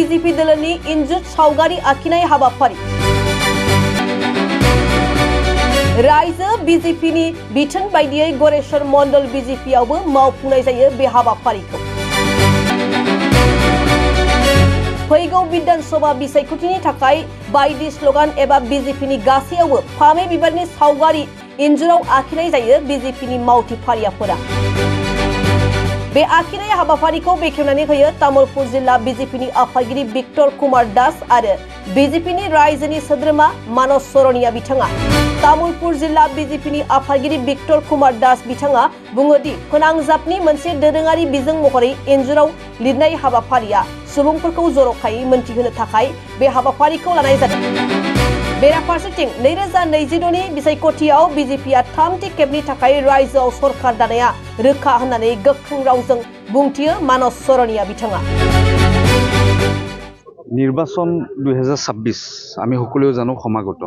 BJP दलनि इन्जुर सावगारि आखिनाय हाबाफारि रायजो बिजेपिनि बिथोन बायदियै गरेश्वर मण्डल बिजेपियावबो मावफुंनाय जायो बे हाबाफारिखौ। फैगौ विधानसभा बिसायख'थिनि थाखाय बायदि स्लगान एबा बिजेपिनि गासैयावबो फामे बिबारनि सावगारि इन्जुराव आखिनाय जायो बिजेपिनि मावथिफारियाफोरा। बे आखिनाय हाबाफारिखौ बेखेवनानै होयो तामुलपुर जिल्ला बिजेपिनि आफादगिरि भिक्टर कुमार दास आरो बिजेपिनि रायजोनि सोद्रोमा मानस सरनिया बिथाङा। तामुलपुर जिल्ला बिजेपिनि आफादगिरि भिक्टर कुमार दास बिथाङा बुङोदि फोनांजाबनि मोनसे दोरोङारि बिजों महरै इन्जुराव लिरनाय हाबाफारिया सुबुंफोरखौ जर'खायै मोनथिहोनो थाखाय बे हाबाफारिखौ लानाय जादों। बेराफारसेथिं 2026 नि बिसायख'थियाव बिजेपिया थामथि खेबनि थाखाय रायजोआव सरकार दानाया रोखा होननानै गोख्रों रावजों बुंथियो मानस सरनिया बिथाङा। নির্বাচন 2026 আমি সকলেও জানো সমাগত।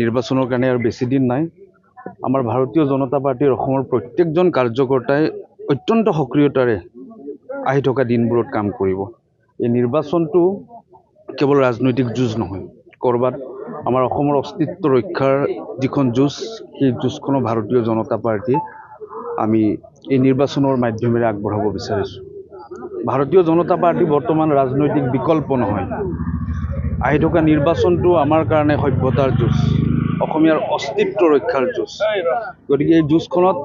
নির্বাচনের কারণে আর বেশি দিন নাই। আমার ভারতীয় জনতা পার্টির অসমৰ প্ৰত্যেকজন কাৰ্যকৰ্তাই অত্যন্ত সক্ৰিয়তাৰে আহি থকা দিনবোৰত কাম কৰিব। এই নিৰ্বাচনটো কেৱল ৰাজনৈতিক যুঁজ নহয়, কৰবাত আমাৰ অসমৰ অস্তিত্ব ৰক্ষাৰ যিখন যুঁজ, সেই যুঁজখনো ভাৰতীয় জনতা পাৰ্টি আমি এই নিৰ্বাচনেৰ মাধ্যমেৰে আগবঢ়াব বিচাৰিছোঁ। ভাৰতীয় জনতা পাৰ্টি বৰ্তমান ৰাজনৈতিক বিকল্প নহয়। আহি থকা নিৰ্বাচনটো আমাৰ কাৰণে সভ্যতাৰ যুঁজ, অসমীয়াৰ অস্তিত্ব ৰক্ষাৰ যুঁজ। গতিকে এই যুঁজখনত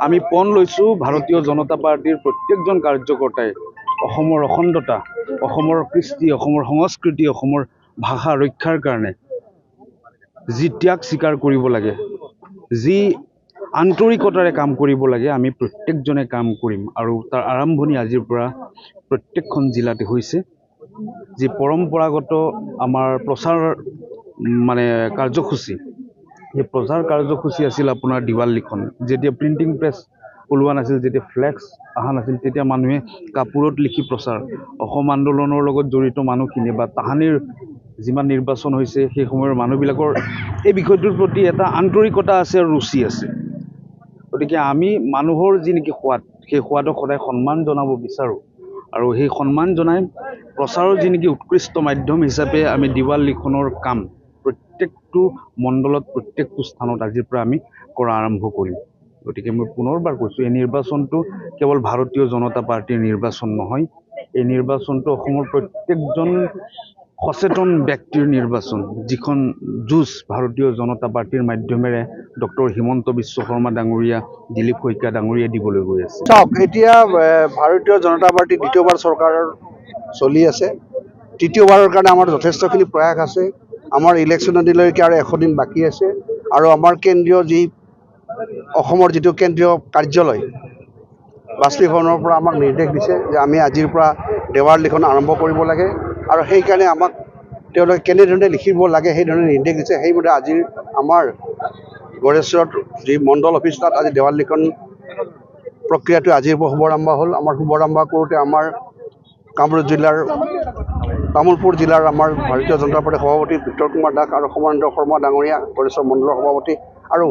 আমি পণ লৈছোঁ ভাৰতীয় জনতা পাৰ্টিৰ প্ৰত্যেকজন কাৰ্যকৰ্তাই অসমৰ অখণ্ডতা, অসমৰ কৃষ্টি, অসমৰ সংস্কৃতি, অসমৰ ভাষা ৰক্ষাৰ কাৰণে যি ত্যাগ স্বীকাৰ কৰিব লাগে, যি আন্তৰিকতাৰে কাম কৰিব লাগে, আমি প্ৰত্যেকজনে কাম কৰিম। আৰু তাৰ আৰম্ভণি আজিৰ পৰা প্ৰত্যেকখন জিলাতে হৈছে। যি পৰম্পৰাগত আমাৰ প্ৰচাৰ কাৰ্যসূচী, সেই প্ৰচাৰ কাৰ্যসূচী আছিল আপোনাৰ দিৱালীখন। যেতিয়া প্ৰিণ্টিং প্ৰেছ ওলোৱা নাছিল, যেতিয়া ফ্লেক্স অহা নাছিল, তেতিয়া মানুহে কাপোৰত লিখি প্ৰচাৰ, অসম আন্দোলনৰ লগত জড়িত মানুহখিনি বা তাহানিৰ যিমান নিৰ্বাচন হৈছে সেই সময়ৰ মানুহবিলাকৰ এই বিষয়টোৰ প্ৰতি এটা আন্তৰিকতা আছে আৰু ৰুচি আছে। গতিকে আমি মানুহৰ যি নেকি সোৱাদ, সেই সোৱাদক সদায় সন্মান জনাব বিচাৰোঁ। আৰু সেই সন্মান জনাই প্ৰচাৰৰ যি নেকি উৎকৃষ্ট মাধ্যম হিচাপে আমি দিৱালীখনৰ কাম প্ৰত্যেকটো মণ্ডলত, প্ৰত্যেকটো স্থানত আজিৰ পৰা আমি কৰা আৰম্ভ কৰিম। গতিকে মই পুনৰবাৰ কৈছোঁ, এই নিৰ্বাচনটো কেৱল ভাৰতীয় জনতা পাৰ্টিৰ নিৰ্বাচন নহয়, এই নিৰ্বাচনটো অসমৰ প্ৰত্যেকজন সচেতন ব্যক্তিৰ নিৰ্বাচন, যিখন যুঁজ ভাৰতীয় জনতা পাৰ্টিৰ মাধ্যমেৰে ডক্টৰ হিমন্ত বিশ্ব শৰ্মা ডাঙৰীয়া, দিলীপ শইকীয়া ডাঙৰীয়া দিবলৈ গৈ আছে। চাওক, এতিয়া ভাৰতীয় জনতা পাৰ্টি দ্বিতীয়বাৰ চৰকাৰ চলি আছে। তৃতীয়বাৰৰ কাৰণে আমাৰ যথেষ্টখিনি প্ৰয়াস আছে। আমাৰ ইলেকশ্যন দিনলৈকে আৰু 100 দিন বাকী আছে। আৰু আমাৰ কেন্দ্ৰীয় অসমৰ যিটো কেন্দ্ৰীয় কাৰ্যালয় বাষ্পীভৱনৰ পৰা আমাক নিৰ্দেশ দিছে যে আমি আজিৰ পৰা দেৱাল লিখন আৰম্ভ কৰিব লাগে। আৰু সেইকাৰণে আমাক তেওঁলোকে কেনেধৰণে লিখিব লাগে সেইধৰণে নিৰ্দেশ দিছে। সেইমতে আজিৰ আমাৰ গড়েশ্বৰত যি মণ্ডল অফিচ, তাত আজি দেৱাল লিখন প্ৰক্ৰিয়াটো আজিৰ পৰা শুভাৰম্ভ হ'ল। আমাৰ শুভাৰম্ভ কৰোঁতে আমাৰ কামৰূপ জিলাৰ তামুলপুৰ জিলাৰ আমাৰ ভাৰতীয় জনতা পাৰ্টিৰ সভাপতি ভিক্টৰ কুমাৰ দাস আৰু সমানন্দ শৰ্মা ডাঙৰীয়া, গড়েশ্বৰ মণ্ডলৰ সভাপতি, আৰু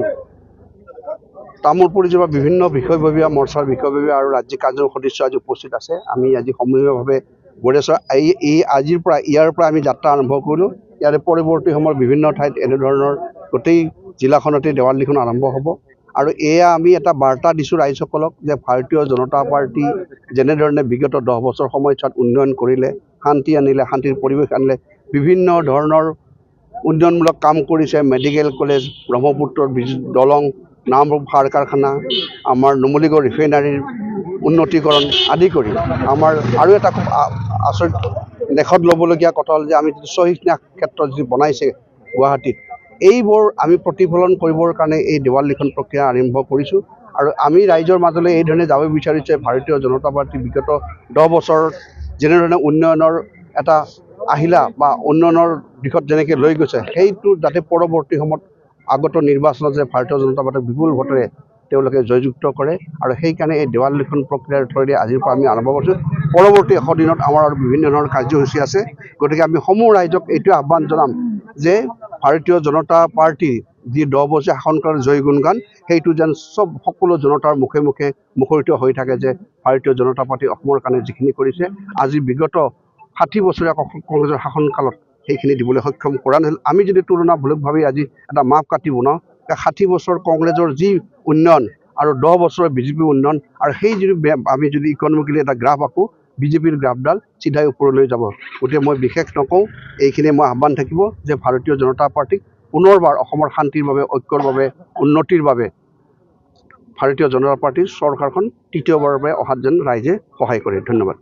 তামুলপুৰ জিলাৰ বিভিন্ন বিষয়ববীয়া, মৰ্চাৰ বিষয়ববীয়া আৰু ৰাজ্যিক কাৰ্যৰ সদস্য আজি উপস্থিত আছে। আমি আজি সমূহীয়াভাৱে গড়েশ্বৰ ইয়াৰ পৰা আমি যাত্ৰা আৰম্ভ কৰিলোঁ। ইয়াৰে পৰৱৰ্তী সময়ত বিভিন্ন ঠাইত এনেধৰণৰ গোটেই জিলাখনতে দেৱাল লিখন আৰম্ভ হ'ব। আৰু এয়া আমি এটা বাৰ্তা দিছোঁ ৰাইজসকলক যে ভাৰতীয় জনতা পাৰ্টি যেনেধৰণে বিগত 10 বছৰ সময়ছোৱাত উন্নয়ন কৰিলে, শান্তি আনিলে, শান্তিৰ পৰিৱেশ আনিলে, বিভিন্ন ধৰণৰ উন্নয়নমূলক কাম কৰিছে, মেডিকেল কলেজ, ব্ৰহ্মপুত্ৰৰ দলং, নামৰূপ সাৰ কাৰখানা, আমাৰ নুমলীগড় ৰিফাইনাৰীৰ উন্নতিকৰণ আদি কৰি আমাৰ আৰু এটা খুব আচৰিত লেখত ল'বলগীয়া কথা হ'ল যে আমি যিটো শ্বহীদ ক্ষেত্ৰ যিটো বনাইছে গুৱাহাটীত, এইবোৰ আমি প্ৰতিফলন কৰিবৰ কাৰণে এই দেৱাল লিখন প্ৰক্ৰিয়া আৰম্ভ কৰিছোঁ। আৰু আমি ৰাইজৰ মাজলৈ এই ধৰণে যাব বিচাৰিছোঁ যে ভাৰতীয় জনতা পাৰ্টি বিগত 10 বছৰত যেনেধৰণে উন্নয়নৰ এটা আহিলা বা উন্নয়নৰ দিশত যেনেকৈ লৈ গৈছে, সেইটো যাতে পৰৱৰ্তী সময়ত আগত নিৰ্বাচনত যে ভাৰতীয় জনতা পাৰ্টিক বিপুল ভোটেৰে তেওঁলোকে জয়যুক্ত কৰে। আৰু সেইকাৰণে এই দেৱাল লিখন প্ৰক্ৰিয়াৰ থ্ৰুৱেদি আজিৰ পৰা আমি আৰম্ভ কৰিছোঁ। পৰৱৰ্তী 100 দিনত আমাৰ আৰু বিভিন্ন ধৰণৰ কাৰ্যসূচী আছে। গতিকে আমি সমূহ ৰাইজক এইটোৱে আহ্বান জনাম যে ভাৰতীয় জনতা পাৰ্টি যি 10 বছৰীয়া শাসনকালৰ জয় গুণগান, সেইটো যেন সকলো জনতাৰ মুখে মুখে মুখৰিত হৈ থাকে যে ভাৰতীয় জনতা পাৰ্টি অসমৰ কাৰণে যিখিনি কৰিছে, আজি বিগত 60 বছৰীয়া কংগ্ৰেছৰ শাসনকালত সেইখিনি দিবলৈ সক্ষম কৰা নহ'ল। আমি যদি তুলনামূলকভাৱে আজি এটা মাপকাঠি বনাওঁ, 60 বছৰ কংগ্ৰেছৰ যি উন্নয়ন আৰু 10 বছৰৰ বিজেপিৰ উন্নয়ন, আৰু সেই যদি আমি যদি ইকনমিকেলি এটা গ্ৰাফ আঁকো, বিজেপিৰ গ্ৰাফডাল চিধাই ওপৰলৈ যাব। গতিকে মই বিশেষ নকওঁ, এইখিনিয়ে মই আহ্বান থাকিব যে ভাৰতীয় জনতা পাৰ্টীক পুনৰবাৰ অসমৰ শান্তিৰ বাবে, ঐক্যৰ বাবে, উন্নতিৰ বাবে ভাৰতীয় জনতা পাৰ্টীৰ চৰকাৰখন তৃতীয়বাৰৰ বাবে অহাত যেন ৰাইজে সহায় কৰে। ধন্যবাদ।